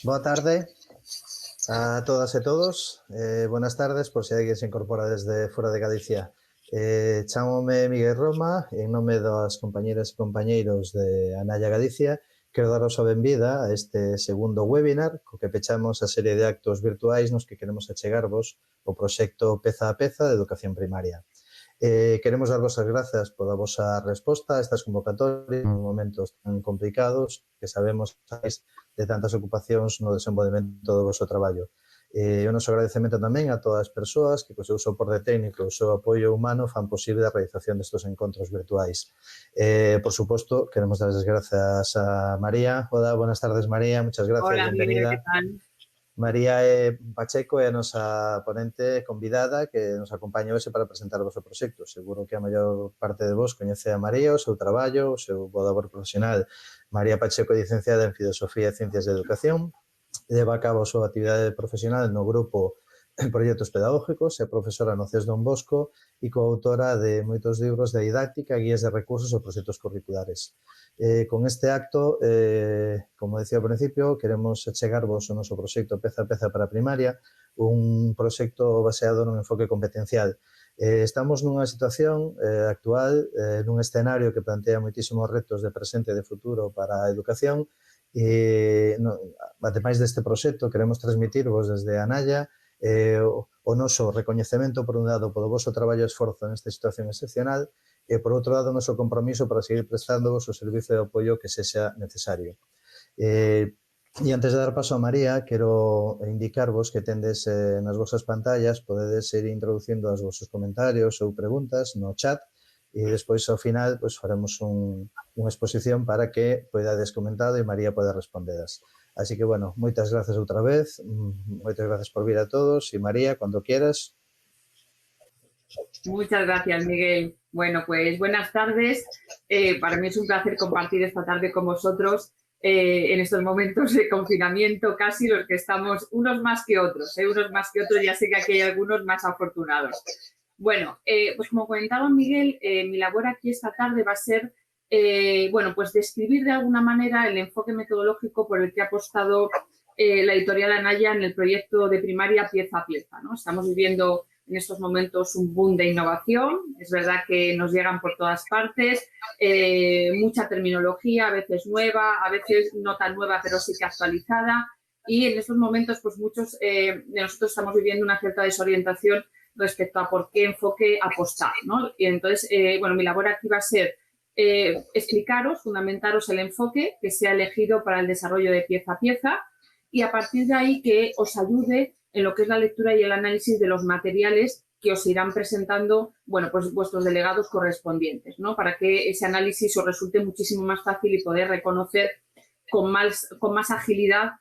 Boa tarde a todas e todos. Buenas tardes, por se alguén se incorpora desde fora de Galicia. Chámome Miguel Roma, en nome das compañeras e compañeiros de Analla Galicia, quero daros a benvida a este segundo webinar co que pechamos a serie de actos virtuais nos que queremos achegarvos o proxecto Peza a Peza de Educación Primaria. Queremos darvos as grazas pola vosa resposta a estas convocatorias en momentos tan complicados que sabemos de tantas ocupacións no desenvolvemento do vosso traballo. O noso agradecemento tamén a todas as persoas que co seu soporte técnico e o seu apoio humano fan posible a realización destes encontros virtuais. Por suposto, queremos dar as grazas a María. Hola, buenas tardes, María. Muchas gracias, Hola, bienvenida. Miguel, ¿qué tal? María Pacheco é a nosa ponente convidada que nos acompaña hoxe para presentar o vosso proxecto. Seguro que a maior parte de vos coñece a María, o seu traballo, o seu bo labor profesional. María Pacheco é licenciada en Filosofía e Ciencias de Educación, leva a cabo a súa actividade profesional no grupo Proxectos Pedagógicos, é profesora no CES Don Bosco e coautora de moitos libros de didáctica, guías de recursos e proxectos curriculares. Con este acto, como decía ao principio, queremos achegarvos o noso proxecto Peza a Peza para a Primaria, un proxecto baseado nun enfoque competencial. Estamos nunha situación actual, nun escenario que plantea moitísimos retos de presente e de futuro para a educación e, ademais deste proxecto, queremos transmitirvos desde Analla o noso recoñecemento, por un lado, polo voso traballo e esforzo nesta situación excepcional e, por outro lado, o noso compromiso para seguir prestándoos o servizo de apoio que sexa necesario. E antes de dar paso a María, quero indicarvos que tendes nas vosas pantallas, podedes ir introducindo os vosos comentarios ou preguntas no chat e despois, ao final, faremos unha exposición para que poidades comentado e María poida respondedas. Así que, bueno, moitas grazas outra vez, moitas grazas por vir a todos e María, cando quieras. Muchas gracias, Miguel. Bueno, pues buenas tardes. Para mí es un placer compartir esta tarde con vosotros en estos momentos de confinamiento, casi los que estamos, unos más que otros, ya sé que aquí hay algunos más afortunados. Bueno, pues como comentaba Miguel, mi labor aquí esta tarde va a ser, bueno, pues describir de alguna manera el enfoque metodológico por el que ha apostado la editorial Analla en el proyecto de primaria Pieza a Pieza, ¿no? Estamos viviendo en estos momentos un boom de innovación, es verdad que nos llegan por todas partes, mucha terminología, a veces nueva, a veces no tan nueva, pero sí que actualizada, y en estos momentos pues muchos de nosotros estamos viviendo una cierta desorientación respecto a por qué enfoque apostar, ¿no? Y entonces, bueno, mi labor aquí va a ser explicaros, fundamentaros el enfoque que se ha elegido para el desarrollo de Pieza a Pieza y a partir de ahí que os ayude en lo que es la lectura y el análisis de los materiales que os irán presentando, bueno, pues vuestros delegados correspondientes, ¿no? Para que ese análisis os resulte muchísimo más fácil y poder reconocer con más agilidad,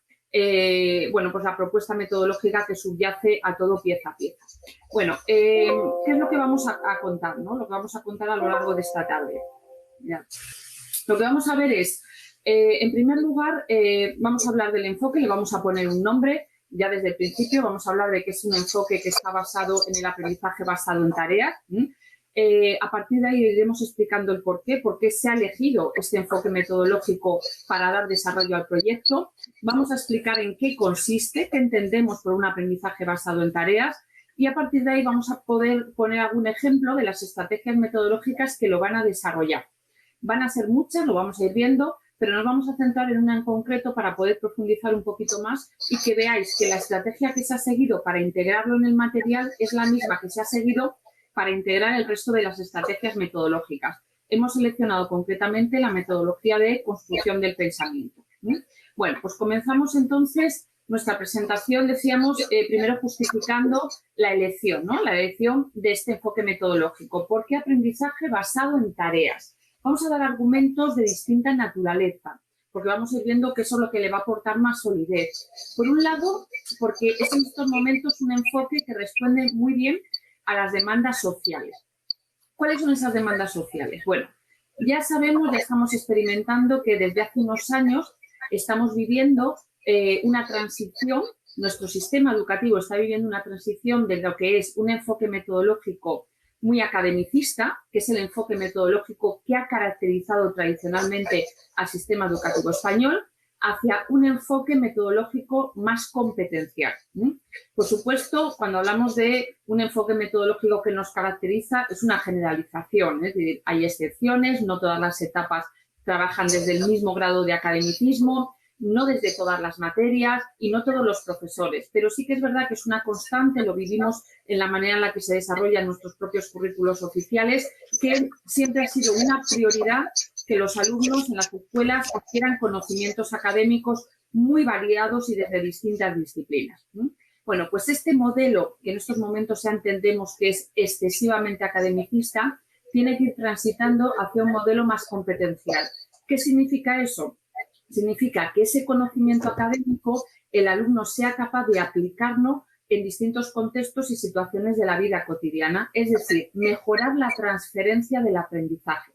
bueno, pues la propuesta metodológica que subyace a todo Pieza a Pieza. Bueno, ¿qué es lo que vamos a contar, ¿no? Lo que vamos a contar a lo largo de esta tarde. Ya. Lo que vamos a ver es, en primer lugar, vamos a hablar del enfoque, le vamos a poner un nombre. Ya desde el principio vamos a hablar de que es un enfoque que está basado en el aprendizaje basado en tareas. A partir de ahí iremos explicando el por qué se ha elegido este enfoque metodológico para dar desarrollo al proyecto. Vamos a explicar en qué consiste, qué entendemos por un aprendizaje basado en tareas y a partir de ahí vamos a poder poner algún ejemplo de las estrategias metodológicas que lo van a desarrollar. Van a ser muchas, lo vamos a ir viendo, pero nos vamos a centrar en una en concreto para poder profundizar un poquito más y que veáis que la estrategia que se ha seguido para integrarlo en el material es la misma que se ha seguido para integrar el resto de las estrategias metodológicas. Hemos seleccionado concretamente la metodología de construcción del pensamiento. Bueno, pues comenzamos entonces nuestra presentación, decíamos, primero justificando la elección, ¿no? La elección de este enfoque metodológico. ¿Por qué aprendizaje basado en tareas? Vamos a dar argumentos de distinta naturaleza, porque vamos a ir viendo que eso es lo que le va a aportar más solidez. Por un lado, porque es en estos momentos un enfoque que responde muy bien a las demandas sociales. ¿Cuáles son esas demandas sociales? Bueno, ya sabemos, ya estamos experimentando que desde hace unos años estamos viviendo una transición, nuestro sistema educativo está viviendo una transición de lo que es un enfoque metodológico muy academicista, que es el enfoque metodológico que ha caracterizado tradicionalmente al sistema educativo español, hacia un enfoque metodológico más competencial. Por supuesto, cuando hablamos de un enfoque metodológico que nos caracteriza, es una generalización, es decir, hay excepciones, no todas las etapas trabajan desde el mismo grado de academicismo, no desde todas las materias y no todos los profesores, pero sí que es verdad que es una constante, lo vivimos en la manera en la que se desarrollan nuestros propios currículos oficiales, que siempre ha sido una prioridad que los alumnos en las escuelas adquieran conocimientos académicos muy variados y desde distintas disciplinas. Bueno, pues este modelo, que en estos momentos ya entendemos que es excesivamente academicista, tiene que ir transitando hacia un modelo más competencial. ¿Qué significa eso? Significa que ese conocimiento académico el alumno sea capaz de aplicarlo en distintos contextos y situaciones de la vida cotidiana, es decir, mejorar la transferencia del aprendizaje,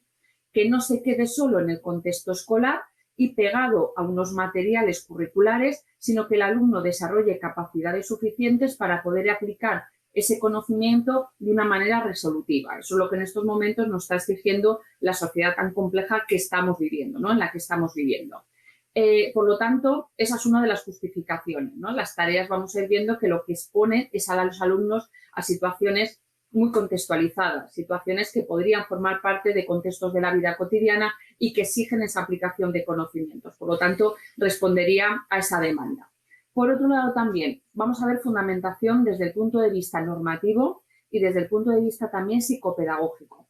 que no se quede solo en el contexto escolar y pegado a unos materiales curriculares, sino que el alumno desarrolle capacidades suficientes para poder aplicar ese conocimiento de una manera resolutiva. Eso es lo que en estos momentos nos está exigiendo la sociedad tan compleja que estamos viviendo, ¿no? En la que estamos viviendo. Por lo tanto, esa es una de las justificaciones, ¿no? Las tareas vamos a ir viendo que lo que expone es a los alumnos a situaciones muy contextualizadas, situaciones que podrían formar parte de contextos de la vida cotidiana y que exigen esa aplicación de conocimientos. Por lo tanto, respondería a esa demanda. Por otro lado, también vamos a ver fundamentación desde el punto de vista normativo y desde el punto de vista también psicopedagógico.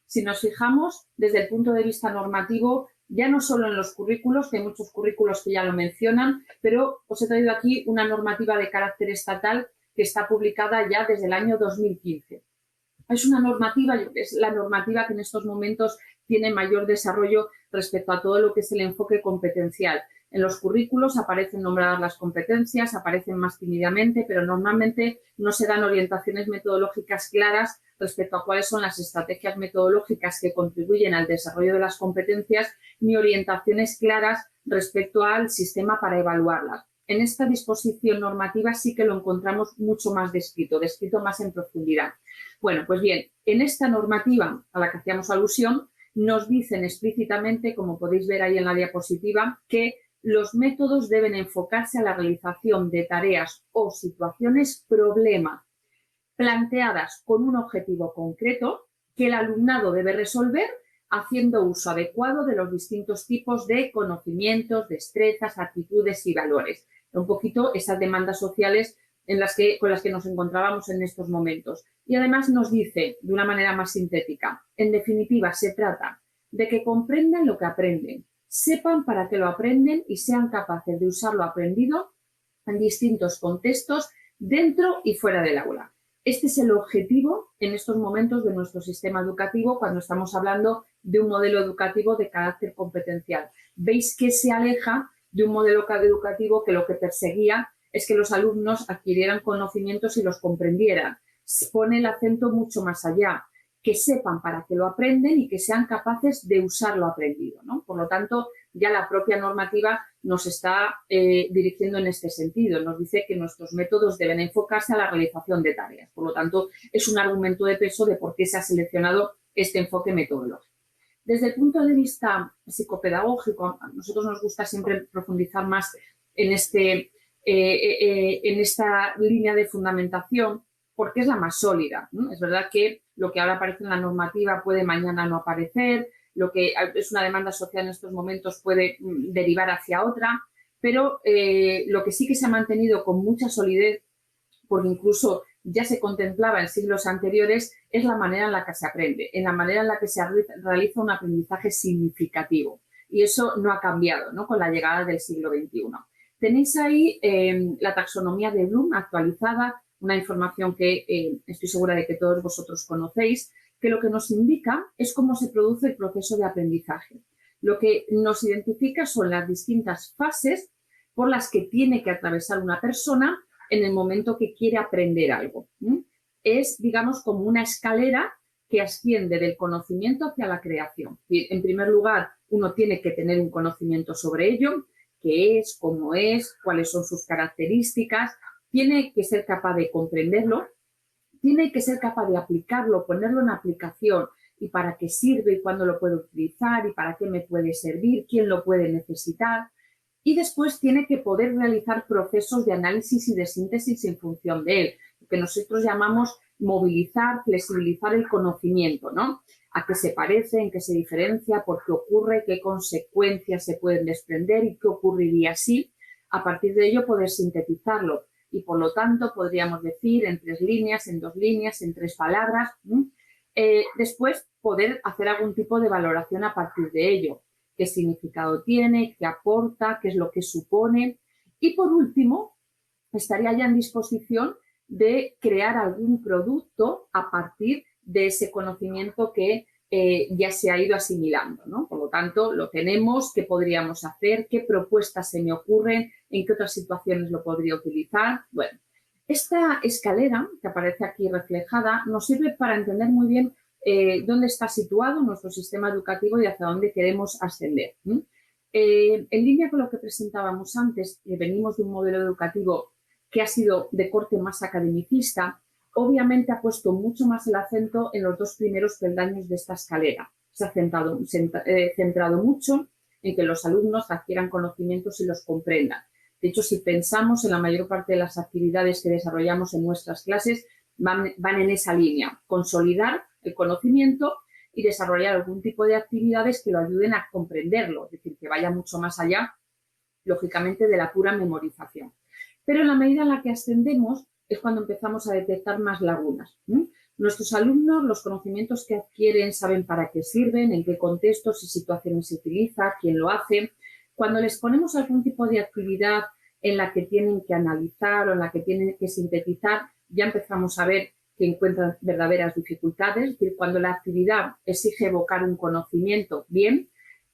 Si nos fijamos desde el punto de vista normativo, ya no solo en los currículos, que hay muchos currículos que ya lo mencionan, pero os he traído aquí una normativa de carácter estatal que está publicada ya desde el año 2015. Es una normativa, es la normativa que en estos momentos tiene mayor desarrollo respecto a todo lo que es el enfoque competencial. En los currículos aparecen nombradas las competencias, aparecen más tímidamente, pero normalmente no se dan orientaciones metodológicas claras respecto a cuáles son las estrategias metodológicas que contribuyen al desarrollo de las competencias, ni orientaciones claras respecto al sistema para evaluarlas. En esta disposición normativa sí que lo encontramos mucho más descrito más en profundidad. Bueno, pues bien, en esta normativa a la que hacíamos alusión, nos dicen explícitamente, como podéis ver ahí en la diapositiva, que los métodos deben enfocarse a la realización de tareas o situaciones problema planteadas con un objetivo concreto que el alumnado debe resolver haciendo uso adecuado de los distintos tipos de conocimientos, destrezas, actitudes y valores. Un poquito esas demandas sociales con las que nos encontrábamos en estos momentos. Y además nos dice, de una manera más sintética, en definitiva, se trata de que comprendan lo que aprenden, sepan para qué lo aprenden y sean capaces de usar lo aprendido en distintos contextos dentro y fuera del aula. Este es el objetivo en estos momentos de nuestro sistema educativo cuando estamos hablando de un modelo educativo de carácter competencial. Veis que se aleja de un modelo educativo que lo que perseguía es que los alumnos adquirieran conocimientos y los comprendieran. Se pone el acento mucho más allá, que sepan para qué lo aprenden y que sean capaces de usar lo aprendido, ¿no? Por lo tanto, ya la propia normativa nos está dirigiendo en este sentido. Nos dice que nuestros métodos deben enfocarse a la realización de tareas. Por lo tanto, es un argumento de peso de por qué se ha seleccionado este enfoque metodológico. Desde el punto de vista psicopedagógico, a nosotros nos gusta siempre profundizar más en esta línea de fundamentación porque es la más sólida, ¿no? Es verdad que lo que ahora aparece en la normativa puede mañana no aparecer, lo que es una demanda social en estos momentos puede derivar hacia otra, pero lo que sí que se ha mantenido con mucha solidez, porque incluso ya se contemplaba en siglos anteriores, es la manera en la que se aprende, en la manera en la que se realiza un aprendizaje significativo. Y eso no ha cambiado, ¿no?, con la llegada del siglo XXI. Tenéis ahí la taxonomía de Bloom actualizada, una información que estoy segura de que todos vosotros conocéis, que lo que nos indica es cómo se produce el proceso de aprendizaje. Lo que nos identifica son las distintas fases por las que tiene que atravesar una persona en el momento que quiere aprender algo. Es, digamos, como una escalera que asciende del conocimiento hacia la creación. En primer lugar, uno tiene que tener un conocimiento sobre ello, qué es, cómo es, cuáles son sus características, tiene que ser capaz de comprenderlo, tiene que ser capaz de aplicarlo, ponerlo en aplicación y para qué sirve y cuándo lo puedo utilizar y para qué me puede servir, quién lo puede necesitar. y después tiene que poder realizar procesos de análisis y de síntesis en función de él, lo que nosotros llamamos movilizar, flexibilizar el conocimiento, ¿no? A qué se parece, en qué se diferencia, por qué ocurre, qué consecuencias se pueden desprender y qué ocurriría si, a partir de ello poder sintetizarlo. Y por lo tanto podríamos decir en 3 líneas, en 2 líneas, en 3 palabras. Después poder hacer algún tipo de valoración a partir de ello. Qué significado tiene, qué aporta, qué es lo que supone. Y por último, estaría ya en disposición de crear algún producto a partir de ese conocimiento que ya se ha ido asimilando, ¿no? Por lo tanto, lo tenemos, qué podríamos hacer, qué propuestas se me ocurren, en qué otras situaciones lo podría utilizar. Bueno, esta escalera que aparece aquí reflejada nos sirve para entender muy bien dónde está situado nuestro sistema educativo y hacia dónde queremos ascender. En línea con lo que presentábamos antes, venimos de un modelo educativo que ha sido de corte más academicista, obviamente ha puesto mucho más el acento en los 2 primeros peldaños de esta escalera. Se ha centrado mucho en que los alumnos adquieran conocimientos y los comprendan. De hecho, si pensamos en la mayor parte de las actividades que desarrollamos en nuestras clases, van en esa línea, consolidar el conocimiento y desarrollar algún tipo de actividades que lo ayuden a comprenderlo, es decir, que vaya mucho más allá, lógicamente, de la pura memorización. Pero en la medida en la que ascendemos es cuando empezamos a detectar más lagunas. Nuestros alumnos, los conocimientos que adquieren, saben para qué sirven, en qué contextos y situaciones se utiliza, quién lo hace. Cuando les ponemos algún tipo de actividad en la que tienen que analizar o en la que tienen que sintetizar, ya empezamos a ver que encuentran verdaderas dificultades. Es decir, cuando la actividad exige evocar un conocimiento, bien,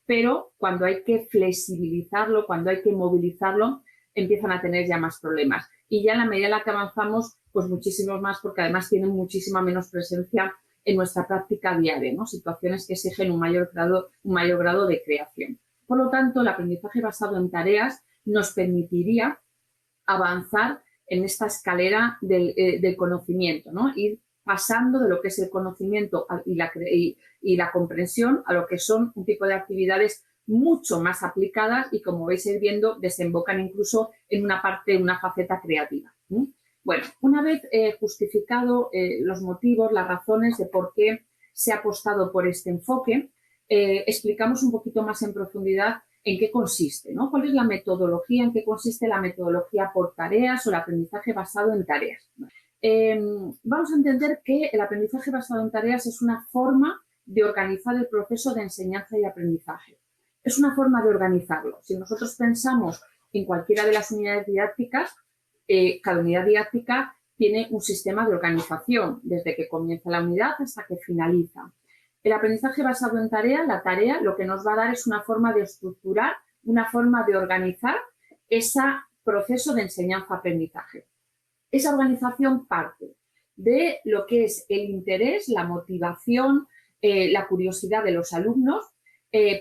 pero cuando hay que flexibilizarlo, cuando hay que movilizarlo, empiezan a tener ya más problemas. Y ya en la medida en la que avanzamos, pues muchísimos más, porque además tienen muchísima menos presencia en nuestra práctica diaria, ¿no? Situaciones que exigen un mayor grado de creación. Por lo tanto, el aprendizaje basado en tareas nos permitiría avanzar en esta escalera del conocimiento, ¿no? Ir pasando de lo que es el conocimiento y la comprensión a lo que son un tipo de actividades mucho más aplicadas y, como vais a ir viendo, desembocan incluso en una faceta creativa. Bueno, una vez justificado los motivos, las razones de por qué se ha apostado por este enfoque, explicamos un poquito más en profundidad en qué consiste, ¿no? ¿Cuál es la metodología? ¿En qué consiste la metodología por tareas o el aprendizaje basado en tareas? Vamos a entender que el aprendizaje basado en tareas es una forma de organizar el proceso de enseñanza y aprendizaje. Es una forma de organizarlo. Si nosotros pensamos en cualquiera de las unidades didácticas, cada unidad didáctica tiene un sistema de organización, desde que comienza la unidad hasta que finaliza. El aprendizaje basado en tarea, la tarea, lo que nos va a dar es una forma de estructurar, una forma de organizar ese proceso de enseñanza-aprendizaje. Esa organización parte de lo que es el interés, la motivación, la curiosidad de los alumnos,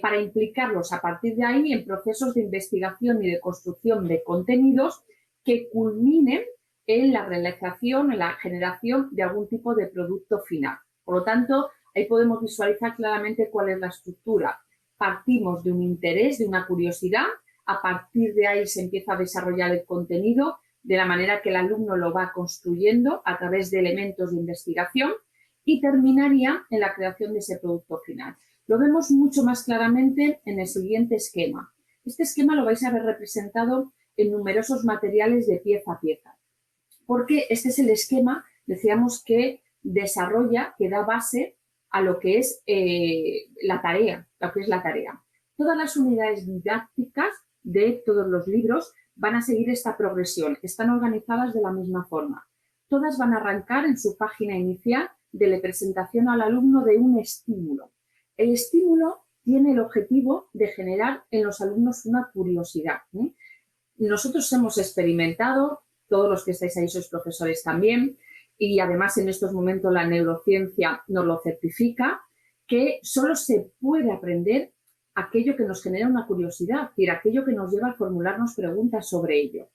para implicarlos a partir de ahí en procesos de investigación y de construcción de contenidos que culminen en la realización, en la generación de algún tipo de producto final. Por lo tanto, ahí podemos visualizar claramente cuál es la estructura. Partimos de un interés, de una curiosidad, a partir de ahí se empieza a desarrollar el contenido de la manera que el alumno lo va construyendo a través de elementos de investigación y terminaría en la creación de ese producto final. Lo vemos mucho más claramente en el siguiente esquema. Este esquema lo vais a ver representado en numerosos materiales de pieza a pieza, porque este es el esquema, decíamos, que desarrolla, que da base a lo que es la tarea, Todas las unidades didácticas de todos los libros van a seguir esta progresión, están organizadas de la misma forma. Todas van a arrancar en su página inicial de la presentación al alumno de un estímulo. El estímulo tiene el objetivo de generar en los alumnos una curiosidad. Nosotros hemos experimentado, todos los que estáis ahí sois profesores también, y además en estos momentos la neurociencia nos lo certifica, que solo se puede aprender aquello que nos genera una curiosidad, es decir, aquello que nos lleva a formularnos preguntas sobre ello.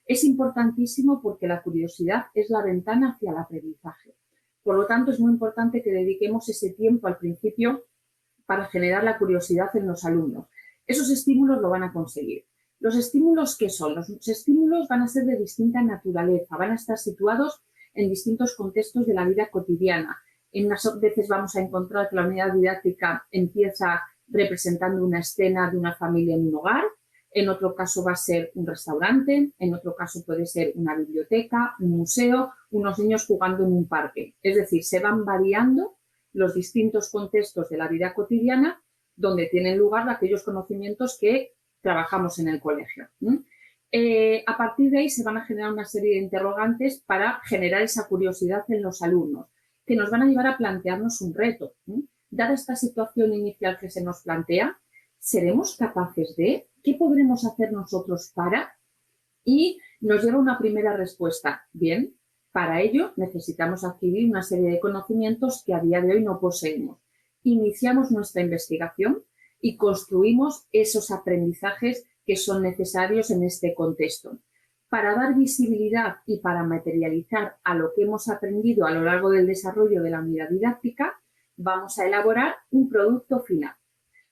Es importantísimo porque la curiosidad es la ventana hacia el aprendizaje. Por lo tanto, es muy importante que dediquemos ese tiempo al principio para generar la curiosidad en los alumnos. Esos estímulos lo van a conseguir. ¿Los estímulos qué son? Los estímulos van a ser de distinta naturaleza, van a estar situados en distintos contextos de la vida cotidiana. En unas veces vamos a encontrar que la unidad didáctica empieza representando una escena de una familia en un hogar, en otro caso va a ser un restaurante, en otro caso puede ser una biblioteca, un museo, unos niños jugando en un parque. Es decir, se van variando los distintos contextos de la vida cotidiana donde tienen lugar aquellos conocimientos que trabajamos en el colegio. A partir de ahí se van a generar una serie de interrogantes para generar esa curiosidad en los alumnos, que nos van a llevar a plantearnos un reto. Dada esta situación inicial que se nos plantea, ¿seremos capaces de? ¿Qué podremos hacer nosotros para? Y nos lleva una primera respuesta. Bien, para ello necesitamos adquirir una serie de conocimientos que a día de hoy no poseemos. Iniciamos nuestra investigación y construimos esos aprendizajes que son necesarios en este contexto. Para dar visibilidad y para materializar a lo que hemos aprendido a lo largo del desarrollo de la unidad didáctica, vamos a elaborar un producto final.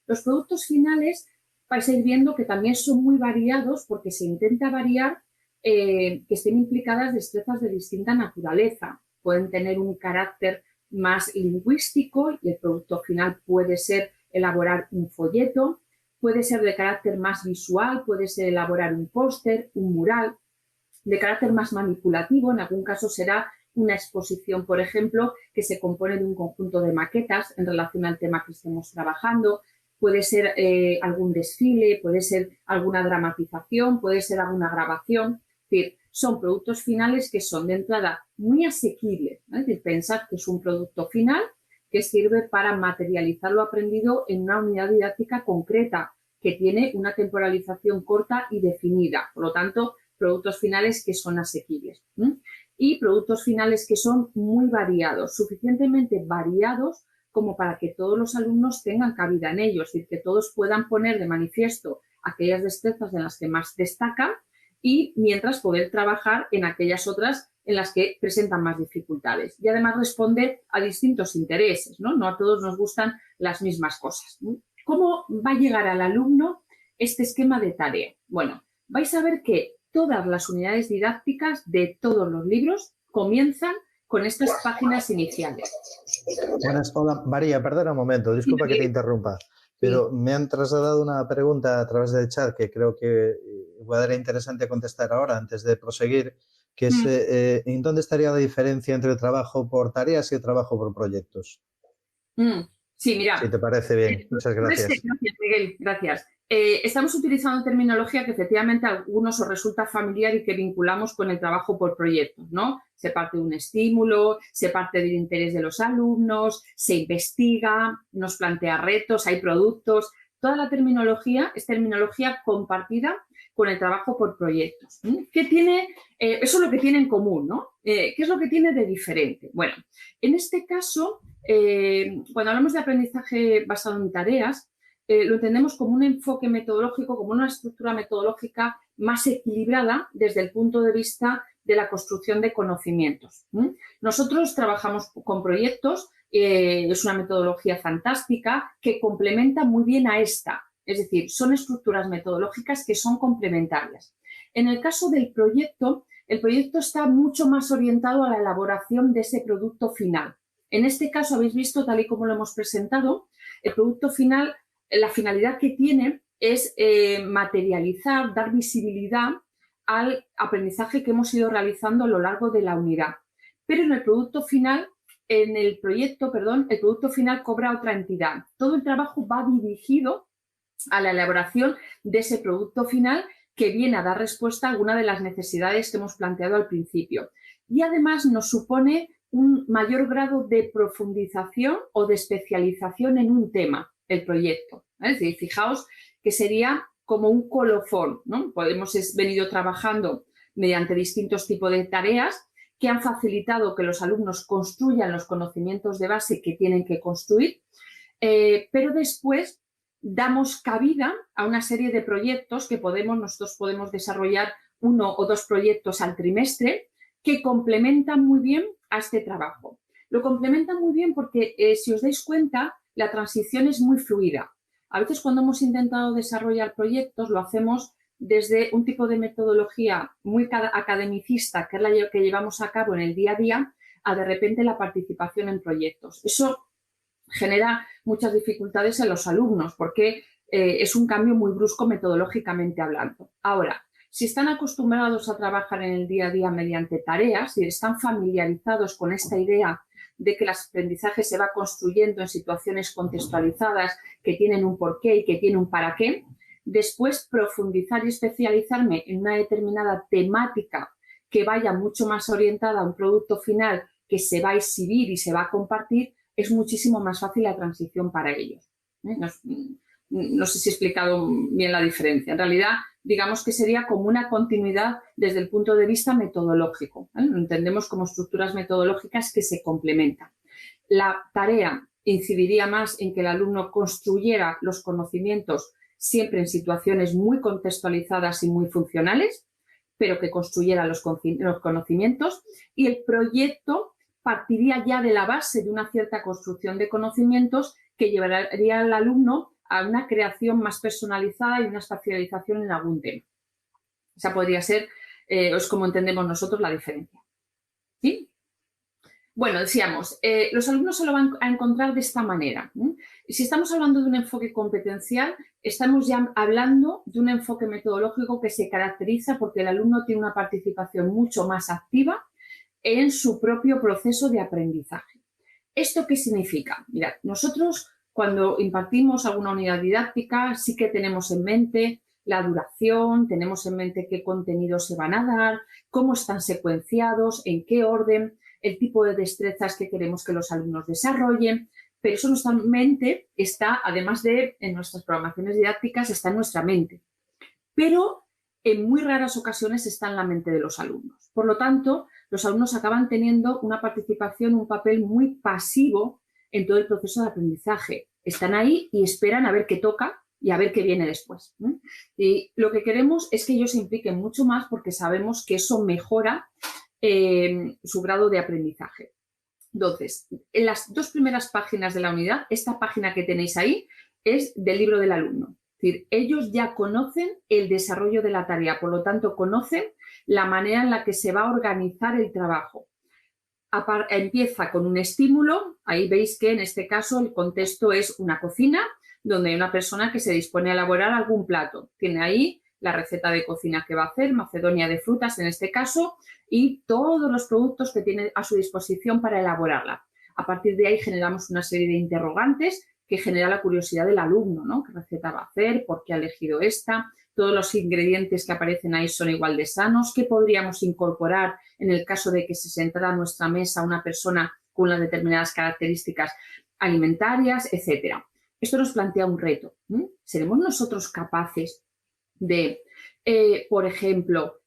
Los productos finales vais a ir viendo que también son muy variados porque se intenta variar que estén implicadas destrezas de distinta naturaleza. Pueden tener un carácter más lingüístico y el producto final puede ser elaborar un folleto, puede ser de carácter más visual, puede ser elaborar un póster, un mural, de carácter más manipulativo, en algún caso será una exposición, por ejemplo, que se compone de un conjunto de maquetas en relación al tema que estemos trabajando, puede ser algún desfile, puede ser alguna dramatización, puede ser alguna grabación, es decir, son productos finales que son de entrada muy asequibles, ¿no? Es decir, pensad que es un producto final que sirve para materializar lo aprendido en una unidad didáctica concreta, que tiene una temporalización corta y definida, por lo tanto, productos finales que son asequibles. Y productos finales que son muy variados, suficientemente variados como para que todos los alumnos tengan cabida en ellos, es decir, que todos puedan poner de manifiesto aquellas destrezas en las que más destacan y mientras poder trabajar en aquellas otras en las que presentan más dificultades. Y además responde a distintos intereses, ¿no? No a todos nos gustan las mismas cosas. ¿Cómo va a llegar al alumno este esquema de tarea? Bueno, vais a ver que todas las unidades didácticas de todos los libros comienzan con estas páginas iniciales. Buenas, hola María, perdona un momento, disculpa que te interrumpa, pero me han trasladado una pregunta a través del chat que creo que igual era interesante contestar ahora antes de proseguir, que es ¿en dónde estaría la diferencia entre el trabajo por tareas y el trabajo por proyectos? Sí, mira. Si te parece bien, muchas gracias. Gracias, Miguel, gracias. Estamos utilizando terminología que efectivamente a algunos os resulta familiar y que vinculamos con el trabajo por proyectos, ¿no? Se parte de un estímulo, se parte del interés de los alumnos, se investiga, nos plantea retos, hay productos. Toda la terminología es terminología compartida con el trabajo por proyectos. ¿Qué tiene? Eso es lo que tiene en común, ¿no? ¿Qué es lo que tiene de diferente? Bueno, en este caso, cuando hablamos de aprendizaje basado en tareas, lo entendemos como un enfoque metodológico, como una estructura metodológica más equilibrada desde el punto de vista de la construcción de conocimientos. Nosotros trabajamos con proyectos, es una metodología fantástica que complementa muy bien a esta. Es decir, son estructuras metodológicas que son complementarias. En el caso del proyecto, el proyecto está mucho más orientado a la elaboración de ese producto final. En este caso, habéis visto, tal y como lo hemos presentado, el producto final, la finalidad que tiene es materializar, dar visibilidad al aprendizaje que hemos ido realizando a lo largo de la unidad. Pero en el producto final, el producto final cobra otra entidad. Todo el trabajo va dirigido a la elaboración de ese producto final que viene a dar respuesta a alguna de las necesidades que hemos planteado al principio. Y además nos supone un mayor grado de profundización o de especialización en un tema, el proyecto. Es decir, fijaos que sería como un colofón, ¿no? Hemos venido trabajando mediante distintos tipos de tareas que han facilitado que los alumnos construyan los conocimientos de base que tienen que construir, pero después damos cabida a una serie de proyectos que nosotros podemos desarrollar 1 o 2 proyectos al trimestre que complementan muy bien a este trabajo. Lo complementan muy bien porque, si os dais cuenta, la transición es muy fluida. A veces cuando hemos intentado desarrollar proyectos lo hacemos desde un tipo de metodología muy academicista, que es la que llevamos a cabo en el día a día, a de repente la participación en proyectos. Eso genera muchas dificultades en los alumnos porque es un cambio muy brusco metodológicamente hablando. Ahora, si están acostumbrados a trabajar en el día a día mediante tareas y están familiarizados con esta idea de que el aprendizaje se va construyendo en situaciones contextualizadas que tienen un porqué y que tienen un para qué, después profundizar y especializarme en una determinada temática que vaya mucho más orientada a un producto final que se va a exhibir y se va a compartir, es muchísimo más fácil la transición para ellos. No sé si he explicado bien la diferencia. En realidad, digamos que sería como una continuidad desde el punto de vista metodológico. Lo entendemos como estructuras metodológicas que se complementan. La tarea incidiría más en que el alumno construyera los conocimientos siempre en situaciones muy contextualizadas y muy funcionales, pero que construyera los conocimientos, y el proyecto partiría ya de la base de una cierta construcción de conocimientos que llevaría al alumno a una creación más personalizada y una especialización en algún tema. Esa podría ser, es como entendemos nosotros la diferencia. ¿Sí? Bueno, decíamos, los alumnos se lo van a encontrar de esta manera. Si estamos hablando de un enfoque competencial, estamos ya hablando de un enfoque metodológico que se caracteriza porque el alumno tiene una participación mucho más activa en su propio proceso de aprendizaje. ¿Esto qué significa? Mirad, nosotros cuando impartimos alguna unidad didáctica sí que tenemos en mente la duración, tenemos en mente qué contenidos se van a dar, cómo están secuenciados, en qué orden, el tipo de destrezas que queremos que los alumnos desarrollen, pero eso en nuestra mente está, además de en nuestras programaciones didácticas, está en nuestra mente. Pero en muy raras ocasiones está en la mente de los alumnos. Por lo tanto, los alumnos acaban teniendo una participación, un papel muy pasivo en todo el proceso de aprendizaje. Están ahí y esperan a ver qué toca y a ver qué viene después. Y lo que queremos es que ellos se impliquen mucho más porque sabemos que eso mejora su grado de aprendizaje. Entonces, en las 2 primeras páginas de la unidad, esta página que tenéis ahí es del libro del alumno. Es decir, ellos ya conocen el desarrollo de la tarea, por lo tanto, conocen la manera en la que se va a organizar el trabajo. Empieza con un estímulo, ahí veis que en este caso el contexto es una cocina donde hay una persona que se dispone a elaborar algún plato. Tiene ahí la receta de cocina que va a hacer, macedonia de frutas en este caso, y todos los productos que tiene a su disposición para elaborarla. A partir de ahí generamos una serie de interrogantes que genera la curiosidad del alumno, ¿no? ¿Qué receta va a hacer? ¿Por qué ha elegido esta? Todos los ingredientes que aparecen ahí son igual de sanos. ¿Qué podríamos incorporar en el caso de que se sentara a nuestra mesa una persona con unas determinadas características alimentarias, etcétera? Esto nos plantea un reto. ¿Seremos nosotros capaces de, por ejemplo,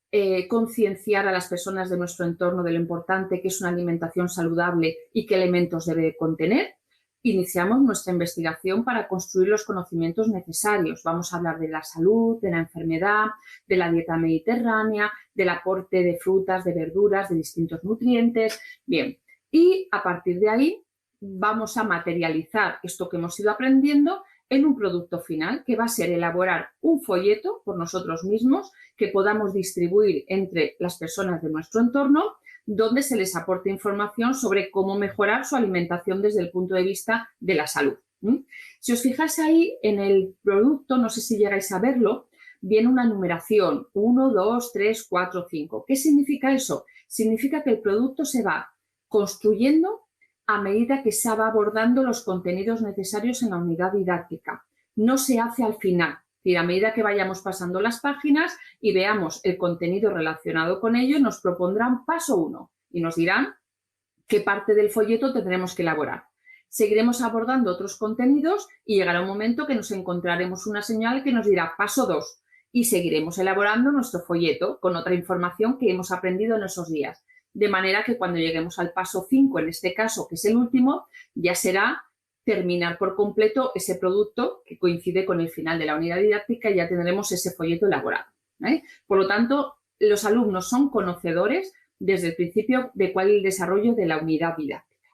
concienciar a las personas de nuestro entorno de lo importante que es una alimentación saludable y qué elementos debe contener? Iniciamos nuestra investigación para construir los conocimientos necesarios. Vamos a hablar de la salud, de la enfermedad, de la dieta mediterránea, del aporte de frutas, de verduras, de distintos nutrientes. Bien, y a partir de ahí vamos a materializar esto que hemos ido aprendiendo en un producto final que va a ser elaborar un folleto por nosotros mismos que podamos distribuir entre las personas de nuestro entorno, donde se les aporte información sobre cómo mejorar su alimentación desde el punto de vista de la salud. Si os fijáis ahí en el producto, no sé si llegáis a verlo, viene una numeración 1, 2, 3, 4, 5. ¿Qué significa eso? Significa que el producto se va construyendo a medida que se va abordando los contenidos necesarios en la unidad didáctica. No se hace al final. Y a medida que vayamos pasando las páginas y veamos el contenido relacionado con ello, nos propondrán paso 1 y nos dirán qué parte del folleto tendremos que elaborar. Seguiremos abordando otros contenidos y llegará un momento que nos encontraremos una señal que nos dirá paso 2 y seguiremos elaborando nuestro folleto con otra información que hemos aprendido en esos días. De manera que cuando lleguemos al paso 5, en este caso, que es el último, ya será terminar por completo ese producto que coincide con el final de la unidad didáctica y ya tendremos ese folleto elaborado. Por lo tanto, los alumnos son conocedores desde el principio de cuál es el desarrollo de la unidad didáctica.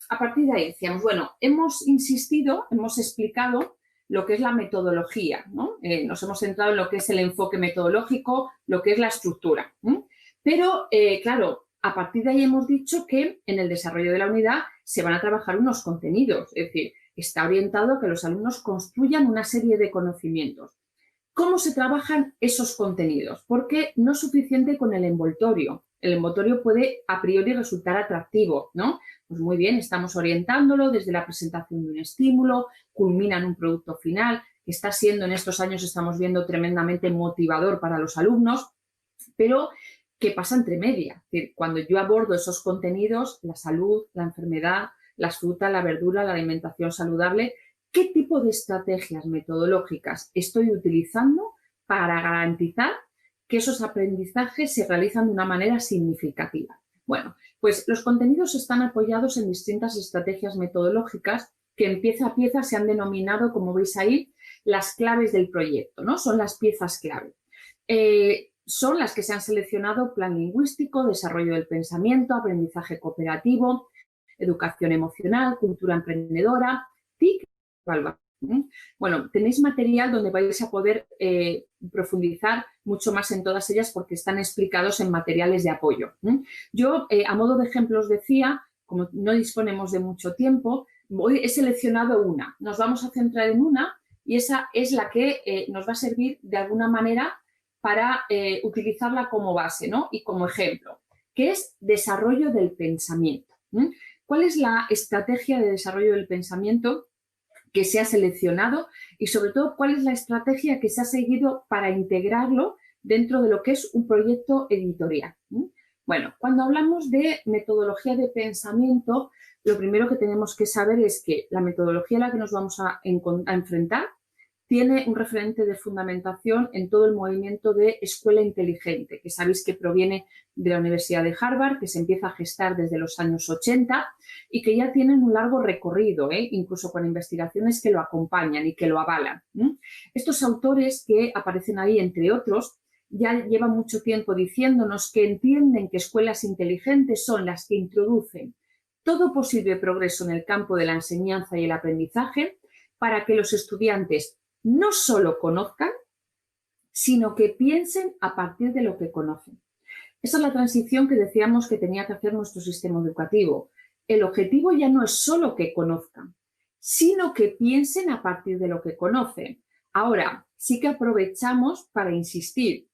A partir de ahí decíamos, bueno, hemos insistido, hemos explicado lo que es la metodología, ¿no? Nos hemos centrado en lo que es el enfoque metodológico, lo que es la estructura. Pero, claro, a partir de ahí hemos dicho que en el desarrollo de la unidad se van a trabajar unos contenidos, es decir, está orientado a que los alumnos construyan una serie de conocimientos. ¿Cómo se trabajan esos contenidos? Porque no es suficiente con el envoltorio. El envoltorio puede a priori resultar atractivo, ¿no? Pues muy bien, estamos orientándolo desde la presentación de un estímulo, culmina en un producto final, que está siendo en estos años, estamos viendo, tremendamente motivador para los alumnos, pero ¿qué pasa entre media? Es decir, cuando yo abordo esos contenidos, la salud, la enfermedad, las frutas, la verdura, la alimentación saludable, ¿qué tipo de estrategias metodológicas estoy utilizando para garantizar que esos aprendizajes se realizan de una manera significativa? Bueno, pues los contenidos están apoyados en distintas estrategias metodológicas que en pieza a pieza se han denominado, como veis ahí, las claves del proyecto, ¿no? Son las piezas clave. Son las que se han seleccionado: plan lingüístico, desarrollo del pensamiento, aprendizaje cooperativo, educación emocional, cultura emprendedora, TIC, evaluación. Bueno, tenéis material donde vais a poder profundizar mucho más en todas ellas porque están explicados en materiales de apoyo. Yo, a modo de ejemplo, os decía, como no disponemos de mucho tiempo, hoy he seleccionado una. Nos vamos a centrar en una y esa es la que nos va a servir de alguna manera para utilizarla como base, ¿no? Y como ejemplo, que es desarrollo del pensamiento. ¿Cuál es la estrategia de desarrollo del pensamiento que se ha seleccionado y, sobre todo, cuál es la estrategia que se ha seguido para integrarlo dentro de lo que es un proyecto editorial? Bueno, cuando hablamos de metodología de pensamiento, lo primero que tenemos que saber es que la metodología a la que nos vamos a enfrentar tiene un referente de fundamentación en todo el movimiento de escuela inteligente, que sabéis que proviene de la Universidad de Harvard, que se empieza a gestar desde los años 80 y que ya tienen un largo recorrido, incluso con investigaciones que lo acompañan y que lo avalan. Estos autores que aparecen ahí, entre otros, ya llevan mucho tiempo diciéndonos que entienden que escuelas inteligentes son las que introducen todo posible progreso en el campo de la enseñanza y el aprendizaje para que los estudiantes no solo conozcan, sino que piensen a partir de lo que conocen. Esa es la transición que decíamos que tenía que hacer nuestro sistema educativo. El objetivo ya no es solo que conozcan, sino que piensen a partir de lo que conocen. Ahora, sí que aprovechamos para insistir.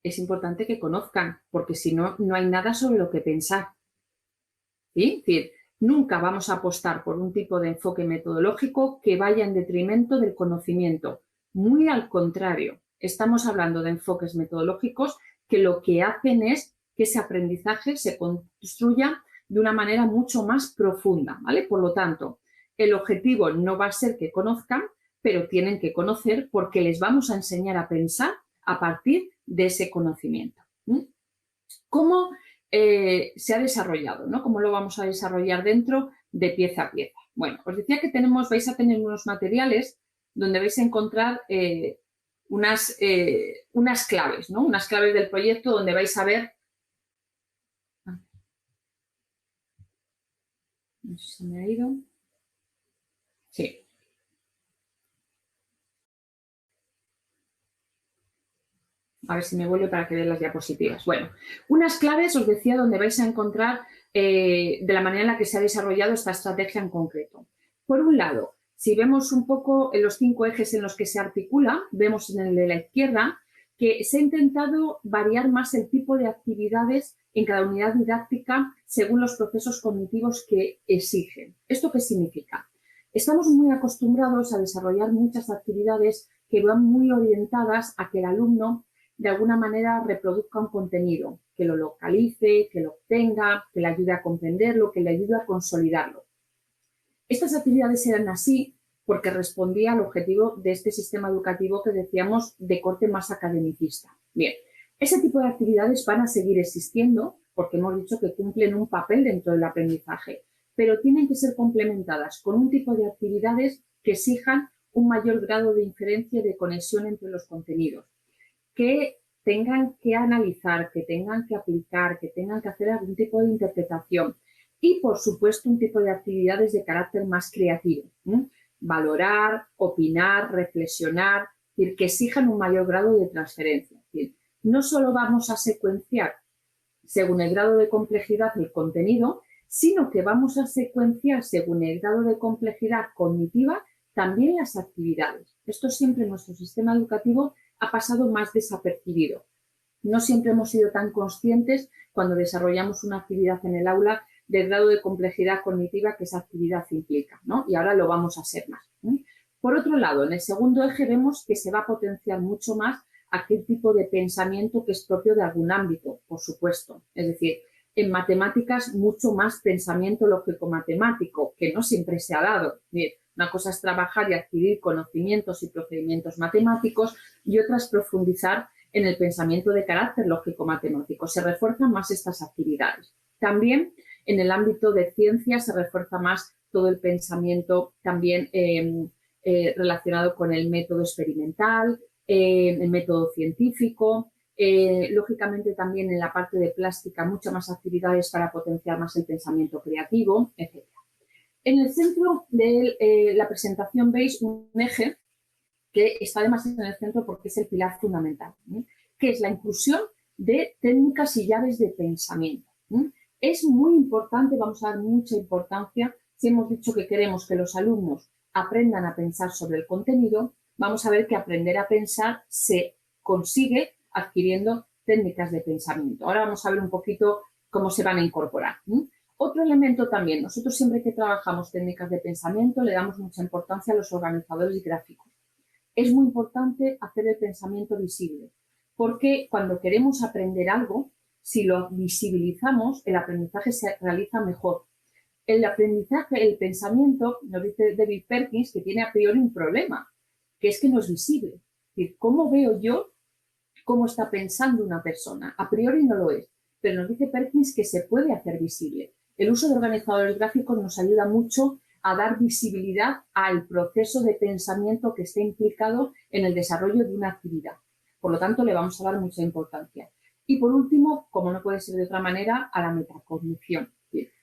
Es importante que conozcan, porque si no, no hay nada sobre lo que pensar. ¿Sí? Es decir, nunca vamos a apostar por un tipo de enfoque metodológico que vaya en detrimento del conocimiento. Muy al contrario, estamos hablando de enfoques metodológicos que lo que hacen es que ese aprendizaje se construya de una manera mucho más profunda, ¿vale? Por lo tanto, el objetivo no va a ser que conozcan, pero tienen que conocer porque les vamos a enseñar a pensar a partir de ese conocimiento. ¿Cómo se ha desarrollado, ¿no? ¿Cómo lo vamos a desarrollar dentro de pieza a pieza? Bueno, os decía que vais a tener unos materiales donde vais a encontrar unas claves, ¿no? Unas claves del proyecto donde vais a ver... No sé si se me ha ido. Sí. A ver si me vuelve para que vean las diapositivas. Bueno, unas claves, os decía, donde vais a encontrar de la manera en la que se ha desarrollado esta estrategia en concreto. Por un lado, si vemos un poco en los 5 ejes en los que se articula, vemos en el de la izquierda que se ha intentado variar más el tipo de actividades en cada unidad didáctica según los procesos cognitivos que exigen. ¿Esto qué significa? Estamos muy acostumbrados a desarrollar muchas actividades que van muy orientadas a que el alumno de alguna manera reproduzca un contenido, que lo localice, que lo obtenga, que le ayude a comprenderlo, que le ayude a consolidarlo. Estas actividades eran así porque respondía al objetivo de este sistema educativo que decíamos de corte más academicista. Bien, ese tipo de actividades van a seguir existiendo porque hemos dicho que cumplen un papel dentro del aprendizaje, pero tienen que ser complementadas con un tipo de actividades que exijan un mayor grado de inferencia y de conexión entre los contenidos, que tengan que analizar, que tengan que aplicar, que tengan que hacer algún tipo de interpretación y, por supuesto, un tipo de actividades de carácter más creativo. valorar, opinar, reflexionar, es decir, que exijan un mayor grado de transferencia. Es decir, no solo vamos a secuenciar según el grado de complejidad el contenido, sino que vamos a secuenciar según el grado de complejidad cognitiva también las actividades. Esto siempre en nuestro sistema educativo ha pasado más desapercibido. No siempre hemos sido tan conscientes cuando desarrollamos una actividad en el aula del grado de complejidad cognitiva que esa actividad implica, ¿no? Y ahora lo vamos a hacer más, ¿no? Por otro lado, en el segundo eje vemos que se va a potenciar mucho más aquel tipo de pensamiento que es propio de algún ámbito, por supuesto. Es decir, en matemáticas mucho más pensamiento lógico-matemático, que no siempre se ha dado. Una cosa es trabajar y adquirir conocimientos y procedimientos matemáticos y otra es profundizar en el pensamiento de carácter lógico-matemático. Se refuerzan más estas actividades. También en el ámbito de ciencias se refuerza más todo el pensamiento también relacionado con el método experimental, el método científico, lógicamente también en la parte de plástica muchas más actividades para potenciar más el pensamiento creativo, etc. En el centro de la presentación veis un eje que está además en el centro porque es el pilar fundamental, que es la inclusión de técnicas y llaves de pensamiento. Es muy importante, vamos a dar mucha importancia, si hemos dicho que queremos que los alumnos aprendan a pensar sobre el contenido, vamos a ver que aprender a pensar se consigue adquiriendo técnicas de pensamiento. Ahora vamos a ver un poquito cómo se van a incorporar. Otro elemento también, nosotros siempre que trabajamos técnicas de pensamiento le damos mucha importancia a los organizadores gráficos. Es muy importante hacer el pensamiento visible, porque cuando queremos aprender algo, si lo visibilizamos, el aprendizaje se realiza mejor. El aprendizaje, el pensamiento, nos dice David Perkins, que tiene a priori un problema, que es que no es visible. Es decir, ¿cómo veo yo cómo está pensando una persona? A priori no lo es, pero nos dice Perkins que se puede hacer visible. El uso de organizadores gráficos nos ayuda mucho a dar visibilidad al proceso de pensamiento que está implicado en el desarrollo de una actividad. Por lo tanto, le vamos a dar mucha importancia. Y por último, como no puede ser de otra manera, a la metacognición.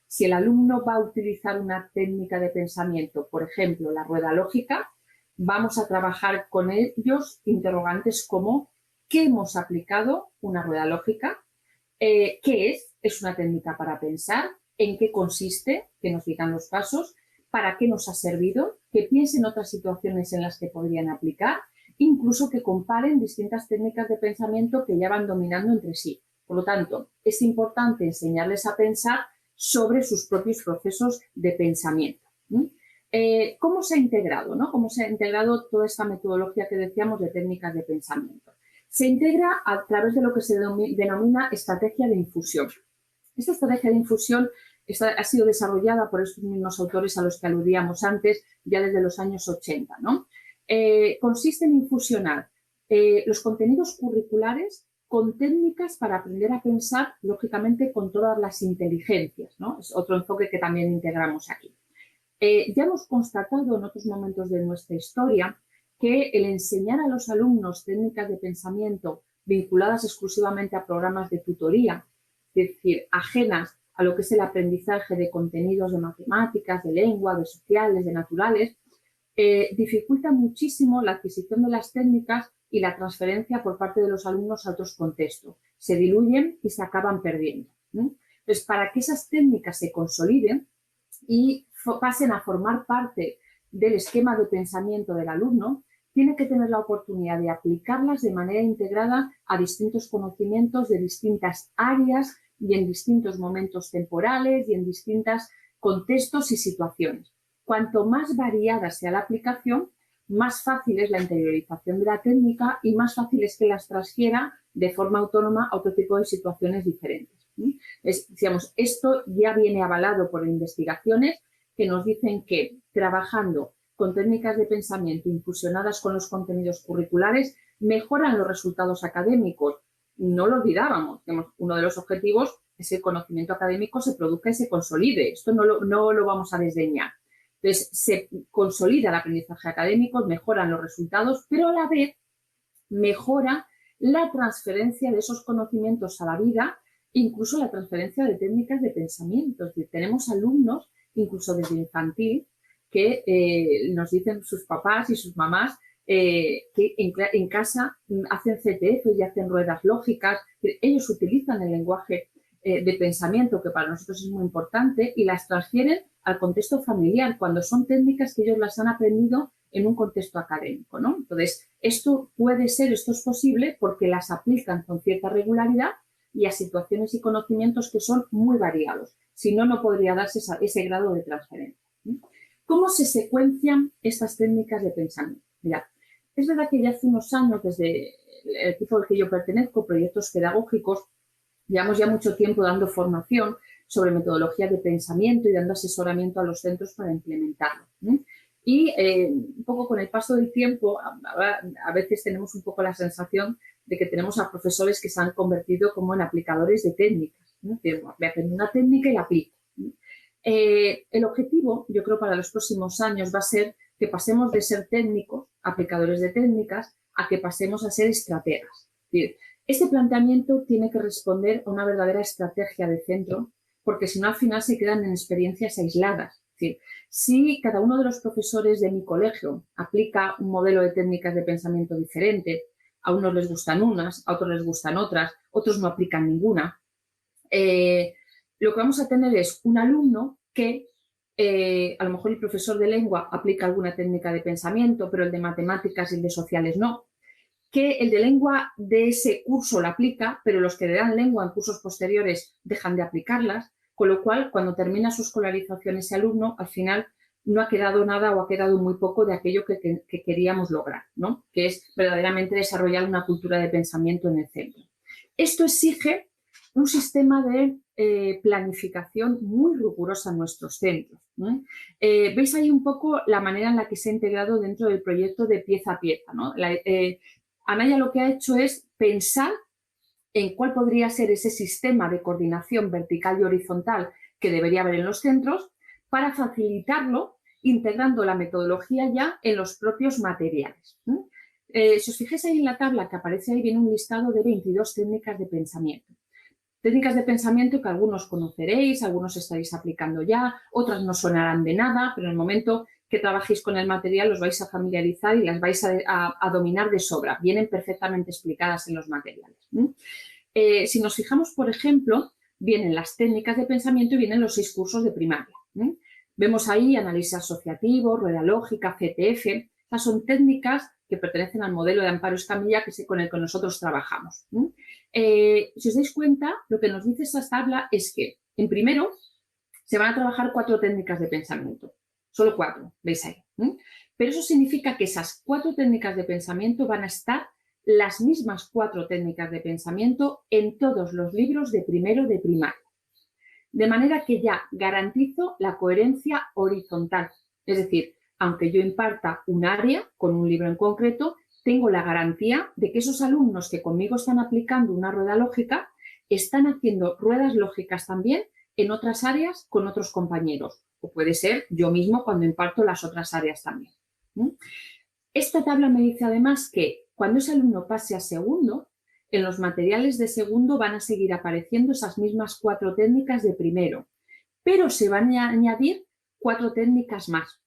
Si el alumno va a utilizar una técnica de pensamiento, por ejemplo, la rueda lógica, vamos a trabajar con ellos interrogantes como ¿qué hemos aplicado? Una rueda lógica. ¿Qué es? ¿Es una técnica para pensar? ¿En qué consiste? Que nos digan los pasos. ¿Para qué nos ha servido? Que piensen otras situaciones en las que podrían aplicar. Incluso que comparen distintas técnicas de pensamiento que ya van dominando entre sí. Por lo tanto, es importante enseñarles a pensar sobre sus propios procesos de pensamiento. ¿Cómo se ha integrado? ¿Cómo se ha integrado toda esta metodología que decíamos de técnicas de pensamiento? Se integra a través de lo que se denomina estrategia de infusión. Esta estrategia de infusión ha sido desarrollada por estos mismos autores a los que aludíamos antes, ya desde los años 80. Consiste en infusionar los contenidos curriculares con técnicas para aprender a pensar, lógicamente, con todas las inteligencias, Es otro enfoque que también integramos aquí. Ya hemos constatado en otros momentos de nuestra historia que el enseñar a los alumnos técnicas de pensamiento vinculadas exclusivamente a programas de tutoría, es decir, ajenas a lo que es el aprendizaje de contenidos de matemáticas, de lengua, de sociales, de naturales, dificulta muchísimo la adquisición de las técnicas y la transferencia por parte de los alumnos a otros contextos. Se diluyen y se acaban perdiendo. Entonces, para que esas técnicas se consoliden y pasen a formar parte del esquema de pensamiento del alumno, tiene que tener la oportunidad de aplicarlas de manera integrada a distintos conocimientos de distintas áreas y en distintos momentos temporales y en distintos contextos y situaciones. Cuanto más variada sea la aplicación, más fácil es la interiorización de la técnica y más fácil es que las transfiera de forma autónoma a otro tipo de situaciones diferentes. Decíamos, esto ya viene avalado por investigaciones que nos dicen que trabajando con técnicas de pensamiento infusionadas con los contenidos curriculares mejoran los resultados académicos. No lo olvidábamos, uno de los objetivos es que el conocimiento académico se produzca y se consolide. Esto no lo vamos a desdeñar. Entonces, se consolida el aprendizaje académico, mejoran los resultados, pero a la vez mejora la transferencia de esos conocimientos a la vida, incluso la transferencia de técnicas de pensamiento. Es decir, tenemos alumnos, incluso desde infantil, que nos dicen sus papás y sus mamás que en casa hacen CTF y hacen ruedas lógicas. Ellos utilizan el lenguaje de pensamiento, que para nosotros es muy importante, y las transfieren al contexto familiar, cuando son técnicas que ellos las han aprendido en un contexto académico, ¿no? Entonces, esto es posible porque las aplican con cierta regularidad y a situaciones y conocimientos que son muy variados. Si no, no podría darse ese grado de transferencia. ¿Cómo se secuencian estas técnicas de pensamiento? Mirad, es verdad que ya hace unos años, desde el equipo al que yo pertenezco, proyectos pedagógicos, llevamos ya mucho tiempo dando formación sobre metodología de pensamiento y dando asesoramiento a los centros para implementarlo. Y un poco con el paso del tiempo, a veces tenemos un poco la sensación de que tenemos a profesores que se han convertido como en aplicadores de técnicas. Me aprendo una técnica y la aplico. El objetivo, yo creo, para los próximos años va a ser que pasemos de ser técnicos, aplicadores de técnicas, a que pasemos a ser estrategas. Es decir, este planteamiento tiene que responder a una verdadera estrategia de centro, porque si no, al final se quedan en experiencias aisladas. Es decir, si cada uno de los profesores de mi colegio aplica un modelo de técnicas de pensamiento diferente, a unos les gustan unas, a otros les gustan otras, otros no aplican ninguna, lo que vamos a tener es un alumno que a lo mejor el profesor de lengua aplica alguna técnica de pensamiento, pero el de matemáticas y el de sociales no, que el de lengua de ese curso la aplica, pero los que le dan lengua en cursos posteriores dejan de aplicarlas, con lo cual, cuando termina su escolarización ese alumno, al final no ha quedado nada o ha quedado muy poco de aquello que queríamos lograr, ¿no? Que es verdaderamente desarrollar una cultura de pensamiento en el centro. Esto exige un sistema de planificación muy rigurosa en nuestros centros, ¿no? Veis ahí un poco la manera en la que se ha integrado dentro del proyecto de pieza a pieza, ¿no? Anaya lo que ha hecho es pensar en cuál podría ser ese sistema de coordinación vertical y horizontal que debería haber en los centros para facilitarlo integrando la metodología ya en los propios materiales. Si os fijáis ahí en la tabla que aparece ahí, viene un listado de 22 técnicas de pensamiento. Técnicas de pensamiento que algunos conoceréis, algunos estaréis aplicando ya, otras no sonarán de nada, pero en el momento que trabajéis con el material los vais a familiarizar y las vais a dominar de sobra. Vienen perfectamente explicadas en los materiales. Si nos fijamos, por ejemplo, vienen las técnicas de pensamiento y vienen los 6 cursos de primaria. Vemos ahí análisis asociativo, rueda lógica, CTF. Estas son técnicas que pertenecen al modelo de Amparo Escamilla con el que nosotros trabajamos. Si os dais cuenta, lo que nos dice esta tabla es que, en primero, se van a trabajar 4 técnicas de pensamiento. Solo 4, veis ahí. Pero eso significa que esas 4 técnicas de pensamiento van a estar las mismas 4 técnicas de pensamiento en todos los libros de primero de primaria. De manera que ya garantizo la coherencia horizontal. Es decir, aunque yo imparta un área con un libro en concreto, tengo la garantía de que esos alumnos que conmigo están aplicando una rueda lógica están haciendo ruedas lógicas también en otras áreas con otros compañeros. O puede ser yo mismo cuando imparto las otras áreas también. Esta tabla me dice además que cuando ese alumno pase a segundo, en los materiales de segundo van a seguir apareciendo esas mismas 4 técnicas de primero, pero se van a añadir 4 técnicas más.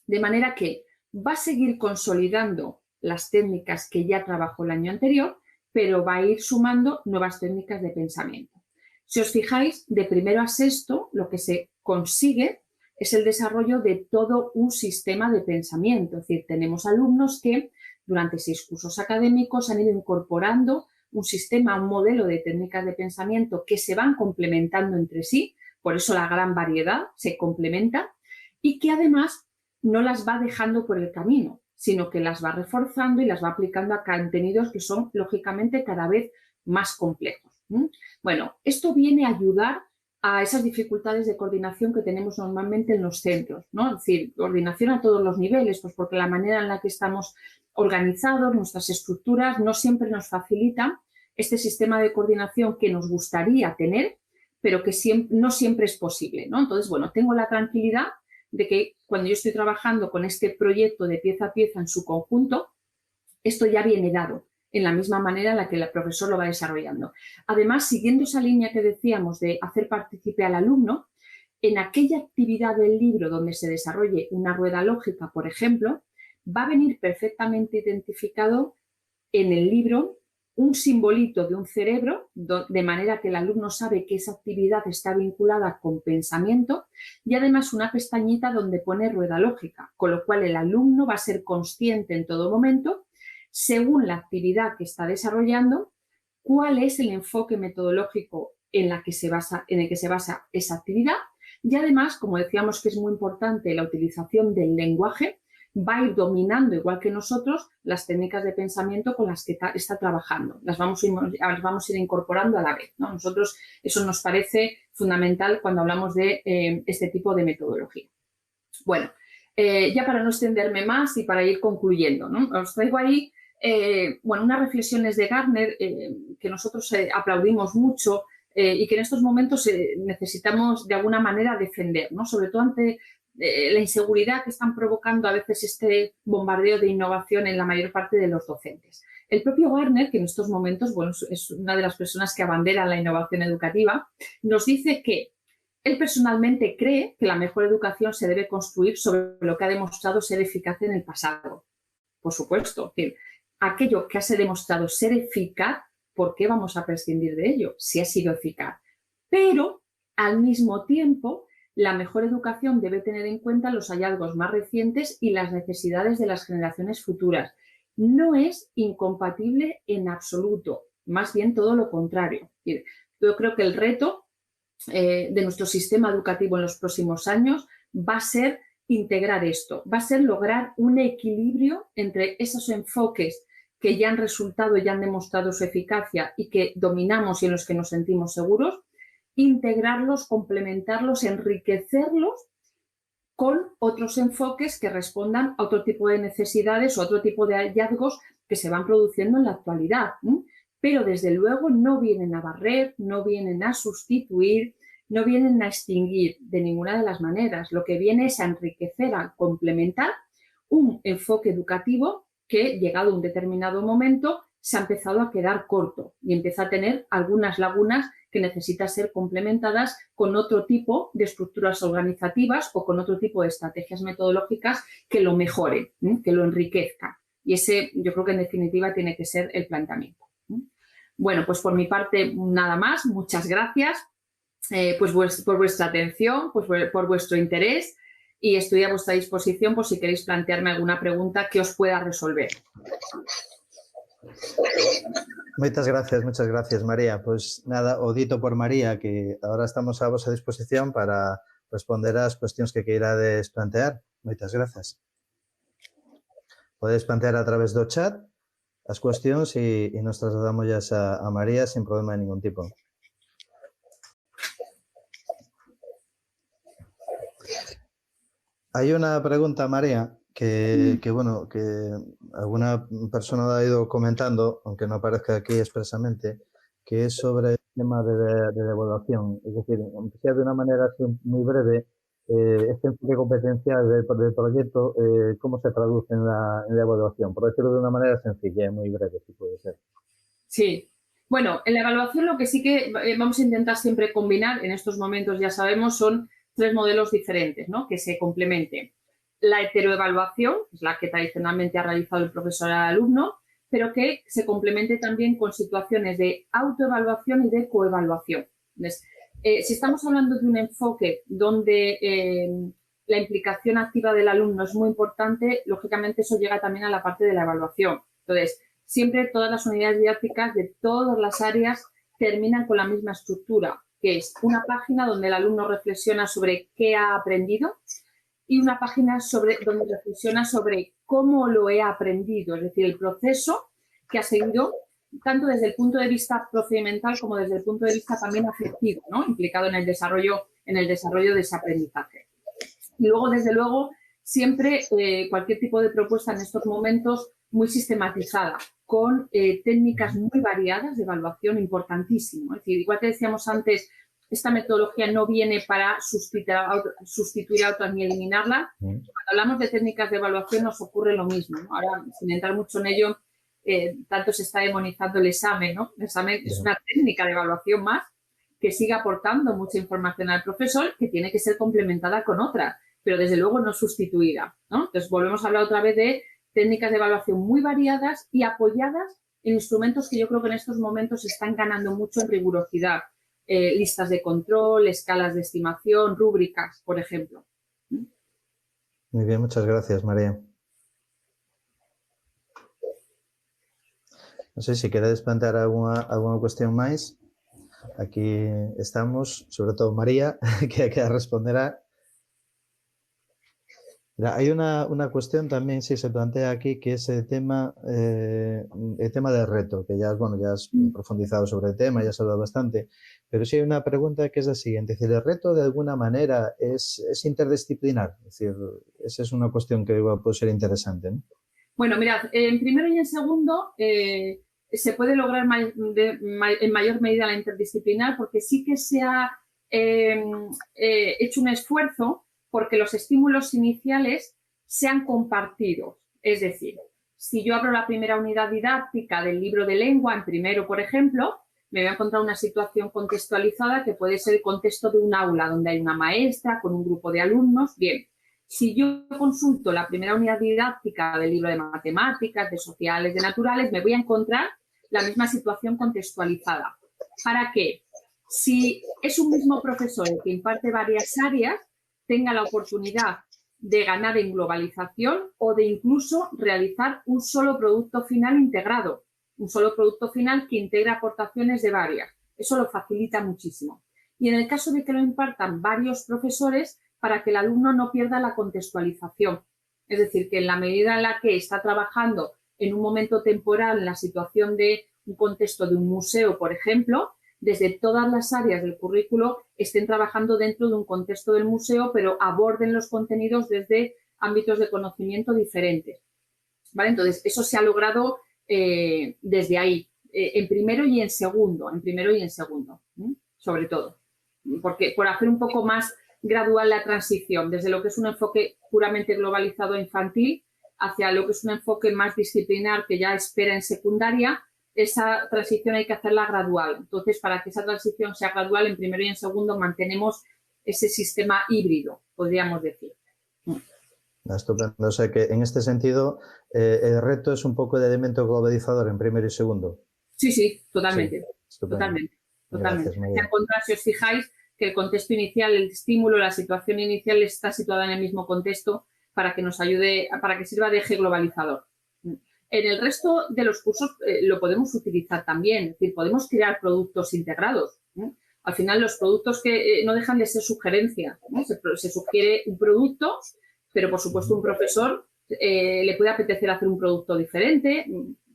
De manera que va a seguir consolidando las técnicas que ya trabajó el año anterior, pero va a ir sumando nuevas técnicas de pensamiento. Si os fijáis, de primero a sexto, lo que se consigue es el desarrollo de todo un sistema de pensamiento. Es decir, tenemos alumnos que durante 6 cursos académicos han ido incorporando un sistema, un modelo de técnicas de pensamiento que se van complementando entre sí, por eso la gran variedad se complementa, y que además no las va dejando por el camino, sino que las va reforzando y las va aplicando a contenidos que son, lógicamente, cada vez más complejos. Bueno, esto viene a ayudar a esas dificultades de coordinación que tenemos normalmente en los centros, ¿no? Es decir, coordinación a todos los niveles, pues porque la manera en la que estamos organizados, nuestras estructuras, no siempre nos facilitan este sistema de coordinación que nos gustaría tener, pero que no siempre es posible, ¿no? Entonces, bueno, tengo la tranquilidad de que cuando yo estoy trabajando con este proyecto de pieza a pieza en su conjunto, esto ya viene dado en la misma manera en la que el profesor lo va desarrollando. Además, siguiendo esa línea que decíamos de hacer partícipe al alumno, en aquella actividad del libro donde se desarrolle una rueda lógica, por ejemplo, va a venir perfectamente identificado en el libro un simbolito de un cerebro, de manera que el alumno sabe que esa actividad está vinculada con pensamiento, y además una pestañita donde pone rueda lógica, con lo cual el alumno va a ser consciente en todo momento, según la actividad que está desarrollando, cuál es el enfoque metodológico en el que se basa esa actividad. Y además, como decíamos que es muy importante la utilización del lenguaje, va a ir dominando, igual que nosotros, las técnicas de pensamiento con las que está trabajando. Las vamos a ir incorporando a la vez, ¿no? Nosotros eso nos parece fundamental cuando hablamos de este tipo de metodología. Bueno, ya para no extenderme más y para ir concluyendo, ¿no? Os traigo ahí unas reflexiones de Gardner que nosotros aplaudimos mucho y que en estos momentos necesitamos de alguna manera defender, ¿no? Sobre todo ante la inseguridad que están provocando a veces este bombardeo de innovación en la mayor parte de los docentes. El propio Gardner, que en estos momentos es una de las personas que abandera la innovación educativa, nos dice que él personalmente cree que la mejor educación se debe construir sobre lo que ha demostrado ser eficaz en el pasado. Por supuesto, aquello que ha demostrado ser eficaz, ¿por qué vamos a prescindir de ello si ha sido eficaz? Pero, al mismo tiempo, la mejor educación debe tener en cuenta los hallazgos más recientes y las necesidades de las generaciones futuras. No es incompatible en absoluto, más bien todo lo contrario. Yo creo que el reto de nuestro sistema educativo en los próximos años va a ser integrar esto, va a ser lograr un equilibrio entre esos enfoques que ya han resultado, ya han demostrado su eficacia y que dominamos y en los que nos sentimos seguros, integrarlos, complementarlos, enriquecerlos con otros enfoques que respondan a otro tipo de necesidades o otro tipo de hallazgos que se van produciendo en la actualidad. Pero desde luego no vienen a barrer, no vienen a sustituir, no vienen a extinguir de ninguna de las maneras. Lo que viene es a enriquecer, a complementar un enfoque educativo que, llegado a un determinado momento, se ha empezado a quedar corto y empieza a tener algunas lagunas que necesitan ser complementadas con otro tipo de estructuras organizativas o con otro tipo de estrategias metodológicas que lo mejoren, que lo enriquezcan. Y ese, yo creo que en definitiva tiene que ser el planteamiento. Bueno, pues por mi parte nada más. Muchas gracias por vuestra atención, pues por vuestro interés, y estoy a vuestra disposición por si queréis plantearme alguna pregunta que os pueda resolver. Muchas gracias, María. Pues nada, o dito por María, que ahora estamos a vosa disposición para responder ás cuestións que queirades plantear. Moitas grazas. Podedes plantear a través do chat as cuestións e nos trasladamos a María sin problema de ningún tipo. Hay una pregunta, María, que alguna persona ha ido comentando, aunque no aparezca aquí expresamente, que es sobre el tema de la evaluación. Es decir, aunque sea de una manera así muy breve, este enfoque competencial del proyecto, ¿cómo se traduce en la evaluación? Por decirlo de una manera sencilla y muy breve, si puede ser. Sí. Bueno, en la evaluación lo que sí que vamos a intentar siempre combinar, en estos momentos ya sabemos, son 3 modelos diferentes, ¿no?, que se complementen. La heteroevaluación, que es la que tradicionalmente ha realizado el profesor al alumno, pero que se complemente también con situaciones de autoevaluación y de coevaluación. Entonces, si estamos hablando de un enfoque donde la implicación activa del alumno es muy importante, lógicamente eso llega también a la parte de la evaluación. Entonces, siempre todas las unidades didácticas de todas las áreas terminan con la misma estructura, que es una página donde el alumno reflexiona sobre qué ha aprendido y una página donde reflexiona sobre cómo lo he aprendido, es decir, el proceso que ha seguido tanto desde el punto de vista procedimental como desde el punto de vista también afectivo, ¿no?, implicado en el desarrollo de ese aprendizaje. Y luego, desde luego, siempre cualquier tipo de propuesta en estos momentos muy sistematizada, con técnicas muy variadas de evaluación, importantísimo. Es decir, igual que decíamos antes, esta metodología no viene para sustituir a otras ni eliminarla. Cuando hablamos de técnicas de evaluación nos ocurre lo mismo, ¿no? Ahora, sin entrar mucho en ello, tanto se está demonizando el examen, ¿no? El examen es una técnica de evaluación más, que siga aportando mucha información al profesor, que tiene que ser complementada con otra, pero desde luego no sustituida, ¿no? Entonces volvemos a hablar otra vez de técnicas de evaluación muy variadas y apoyadas en instrumentos que yo creo que en estos momentos están ganando mucho en rigurosidad. Listas de control, escalas de estimación, rúbricas, por ejemplo. Muy bien, muchas gracias, María. Non sei se queredes plantear alguna cuestión máis. Aquí estamos, sobre todo María, que responderá. Hay una cuestión también, sí, se plantea aquí, que es el tema del reto, que ya, bueno, ya has profundizado sobre el tema, ya has hablado bastante, pero sí hay una pregunta que es la siguiente, es decir, ¿el reto de alguna manera es interdisciplinar? Es decir, esa es una cuestión que igual puede ser interesante, ¿no? Bueno, mirad, en primero y en segundo se puede lograr en mayor medida la interdisciplinar porque sí que se ha hecho un esfuerzo porque los estímulos iniciales sean compartidos. Es decir, si yo abro la primera unidad didáctica del libro de lengua, en primero, por ejemplo, me voy a encontrar una situación contextualizada que puede ser el contexto de un aula donde hay una maestra con un grupo de alumnos. Bien, si yo consulto la primera unidad didáctica del libro de matemáticas, de sociales, de naturales, me voy a encontrar la misma situación contextualizada. ¿Para qué? Si es un mismo profesor el que imparte varias áreas, tenga la oportunidad de ganar en globalización o de incluso realizar un solo producto final integrado, un solo producto final que integra aportaciones de varias. Eso lo facilita muchísimo. Y en el caso de que lo impartan varios profesores, para que el alumno no pierda la contextualización. Es decir, que en la medida en la que está trabajando en un momento temporal en la situación de un contexto de un museo, por ejemplo, desde todas las áreas del currículo estén trabajando dentro de un contexto del museo, pero aborden los contenidos desde ámbitos de conocimiento diferentes. ¿Vale? Entonces, eso se ha logrado desde ahí, en primero y en segundo, sobre todo. Porque por hacer un poco más gradual la transición, desde lo que es un enfoque puramente globalizado infantil hacia lo que es un enfoque más disciplinar que ya espera en secundaria, esa transición hay que hacerla gradual. Entonces, para que esa transición sea gradual, en primero y en segundo mantenemos ese sistema híbrido, podríamos decir. Estupendo. O sea que en este sentido el reto es un poco de elemento globalizador en primero y segundo. Sí, totalmente. Sí, totalmente. Gracias, María. Si os fijáis que el contexto inicial, el estímulo, la situación inicial está situada en el mismo contexto para que nos ayude, para que sirva de eje globalizador. En el resto de los cursos lo podemos utilizar también, es decir, podemos crear productos integrados. Al final los productos que no dejan de ser sugerencias, ¿no? Se sugiere un producto, pero por supuesto un profesor le puede apetecer hacer un producto diferente,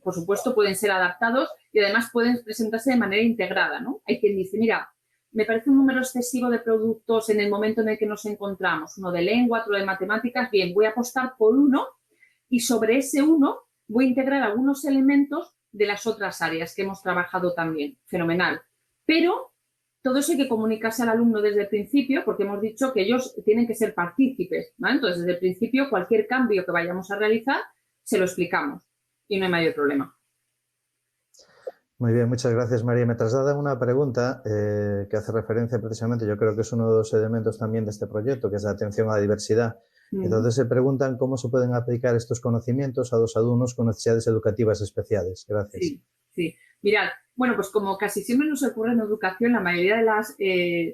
por supuesto pueden ser adaptados y además pueden presentarse de manera integrada, ¿no? Hay quien dice, mira, me parece un número excesivo de productos en el momento en el que nos encontramos, uno de lengua, otro de matemáticas, bien, voy a apostar por uno y sobre ese uno voy a integrar algunos elementos de las otras áreas que hemos trabajado también. Fenomenal. Pero todo eso hay que comunicarse al alumno desde el principio porque hemos dicho que ellos tienen que ser partícipes, ¿vale? Entonces, desde el principio, cualquier cambio que vayamos a realizar, se lo explicamos y no hay mayor problema. Muy bien, muchas gracias, María. Me trasladan una pregunta que hace referencia precisamente, yo creo que es uno de los elementos también de este proyecto, que es la atención a la diversidad. Entonces se preguntan cómo se pueden aplicar estos conocimientos a los alumnos con necesidades educativas especiales. Gracias. Sí. Mirad, bueno, pues como casi siempre nos ocurre en educación, la mayoría de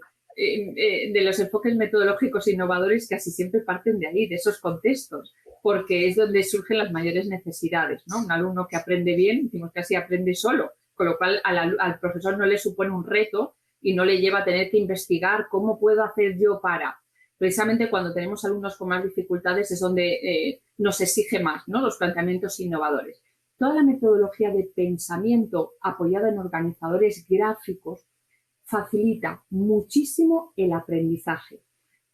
los enfoques metodológicos innovadores casi siempre parten de ahí, de esos contextos, porque es donde surgen las mayores necesidades, ¿no? Un alumno que aprende bien, decimos que así aprende solo, con lo cual al profesor no le supone un reto y no le lleva a tener que investigar cómo puedo hacer yo para. Precisamente cuando tenemos alumnos con más dificultades es donde nos exige más, ¿no? Los planteamientos innovadores. Toda la metodología de pensamiento apoyada en organizadores gráficos facilita muchísimo el aprendizaje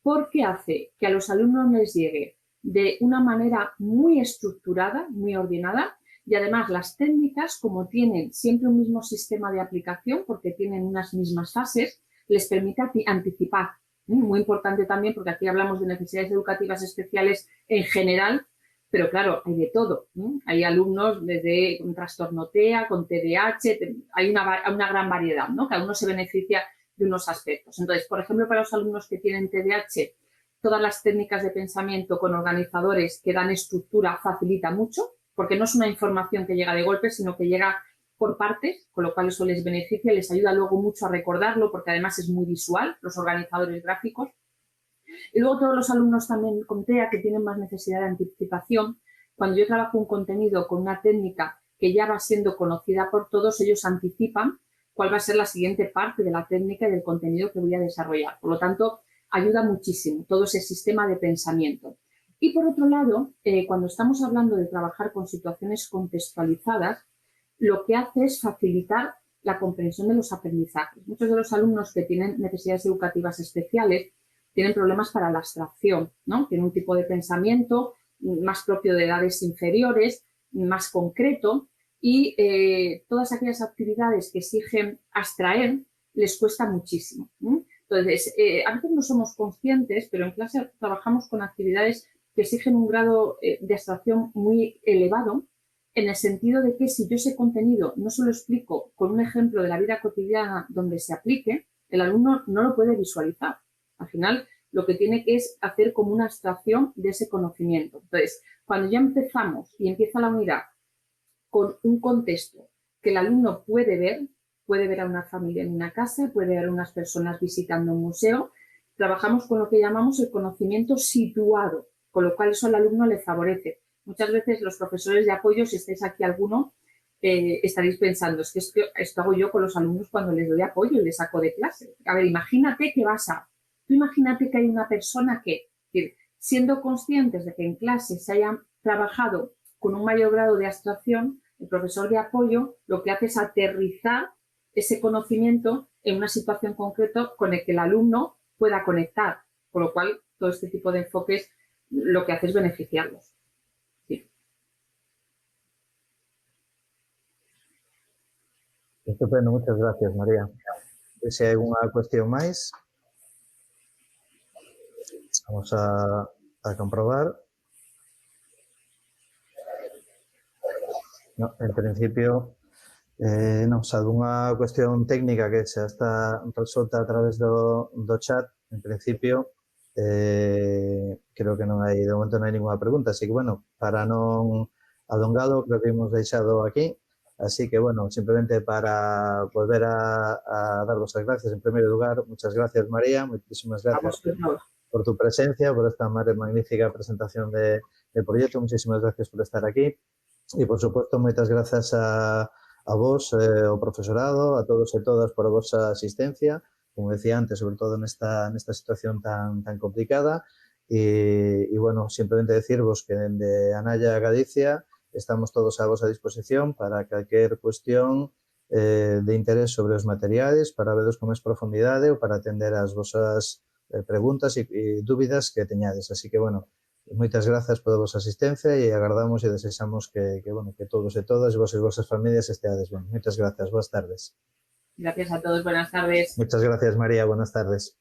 porque hace que a los alumnos les llegue de una manera muy estructurada, muy ordenada y además las técnicas, como tienen siempre un mismo sistema de aplicación porque tienen unas mismas fases, les permite anticipar. Muy importante también porque aquí hablamos de necesidades educativas especiales en general, pero claro, hay de todo, ¿no? Hay alumnos desde un trastorno TEA, con TDAH, hay una gran variedad, ¿no? Cada uno se beneficia de unos aspectos. Entonces, por ejemplo, para los alumnos que tienen TDAH, todas las técnicas de pensamiento con organizadores que dan estructura facilita mucho, porque no es una información que llega de golpe, sino que llega por partes, con lo cual eso les beneficia, les ayuda luego mucho a recordarlo, porque además es muy visual, los organizadores gráficos. Y luego todos los alumnos también con TEA que tienen más necesidad de anticipación, cuando yo trabajo un contenido con una técnica que ya va siendo conocida por todos, ellos anticipan cuál va a ser la siguiente parte de la técnica y del contenido que voy a desarrollar. Por lo tanto, ayuda muchísimo todo ese sistema de pensamiento. Y por otro lado, cuando estamos hablando de trabajar con situaciones contextualizadas, lo que hace es facilitar la comprensión de los aprendizajes. Muchos de los alumnos que tienen necesidades educativas especiales tienen problemas para la abstracción, ¿no? Tienen un tipo de pensamiento más propio de edades inferiores, más concreto, y todas aquellas actividades que exigen abstraer les cuesta muchísimo. Entonces, a veces no somos conscientes, pero en clase trabajamos con actividades que exigen un grado de abstracción muy elevado, en el sentido de que si yo ese contenido no se lo explico con un ejemplo de la vida cotidiana donde se aplique, el alumno no lo puede visualizar. Al final, lo que tiene que es hacer como una abstracción de ese conocimiento. Entonces, cuando ya empezamos y empieza la unidad con un contexto que el alumno puede ver a una familia en una casa, puede ver a unas personas visitando un museo, trabajamos con lo que llamamos el conocimiento situado, con lo cual eso al alumno le favorece. Muchas veces los profesores de apoyo, si estáis aquí alguno, estaréis pensando, es que esto hago yo con los alumnos cuando les doy apoyo y les saco de clase. A ver, imagínate que tú imagínate que hay una persona que, siendo conscientes de que en clase se hayan trabajado con un mayor grado de abstracción, el profesor de apoyo lo que hace es aterrizar ese conocimiento en una situación concreta con el que el alumno pueda conectar, por lo cual todo este tipo de enfoques lo que hace es beneficiarlos. Sí. Estupendo, muchas gracias, María. Si hai unha cuestión máis, vamos a comprobar. No, en principio, non, salvo unha cuestión técnica que xa está resolta a través do chat, en principio, creo que non hai, de momento non hai ninguna pregunta, así que, bueno, para non alongado, creo que hemos deixado aquí. Así que, bueno, simplemente para volver a daros as gracias, en primeiro lugar, muchas gracias, María, muchísimas gracias por tu presencia, por esta magnífica presentación del proyecto, muchísimas gracias por estar aquí e, por supuesto, moitas grazas a vos, o profesorado, a todos e todas por a vosa asistencia, como decía antes, sobre todo nesta situación tan complicada e, bueno, simplemente decirvos que dende Anaya Galicia estamos todos a vosa disposición para calquer cuestión de interés sobre os materiais, para veros con máis profundidade ou para atender as vosas preguntas e dúbidas que teñades. Así que, bueno, moitas grazas pola vosa asistencia e agardamos e desexamos que todos e todas, vos e vosas familias esteades ben. Moitas grazas, boas tardes. Gracias a todos, buenas tardes. Muchas gracias, María, buenas tardes.